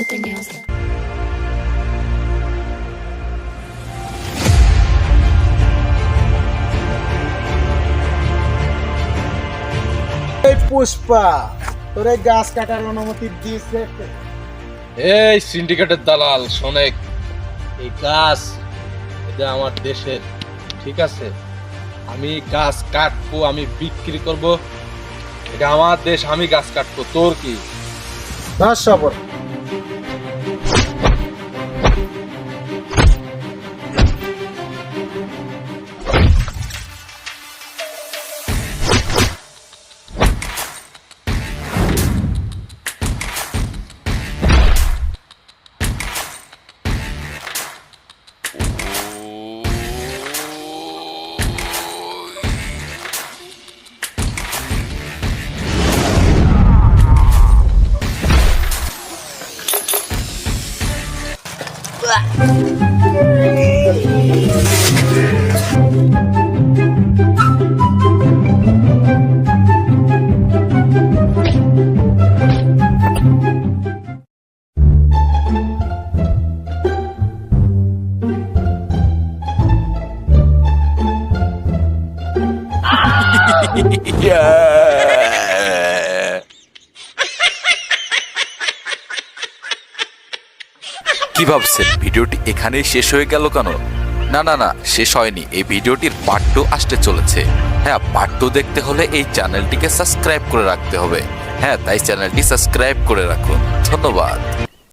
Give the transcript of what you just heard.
With their nails done. এই পুষ্পা তোরে গাছ কাটার অনুমতি দিয়েছে? এই সিন্ডিকেটের দালাল শোনেক, এই গাছ এটা আমার দেশের, ঠিক আছে? আমি গাছ কাটবো, আমি বিক্রি করব, এটা আমার দেশ, আমি গাছ কাটবো, তোর কি? ধর সবর। কি ভাবছেন ভিডিওটি এখানেই শেষ হয়ে গেল কেন? না না না, শেষ হয়নি। এই ভিডিওটির পার্ট 2 আসতে চলেছে। হ্যাঁ, পার্ট 2 দেখতে হলে এই চ্যানেলটিকে সাবস্ক্রাইব করে রাখতে হবে। হ্যাঁ, তাই চ্যানেলটি সাবস্ক্রাইব করে রাখুন। ধন্যবাদ।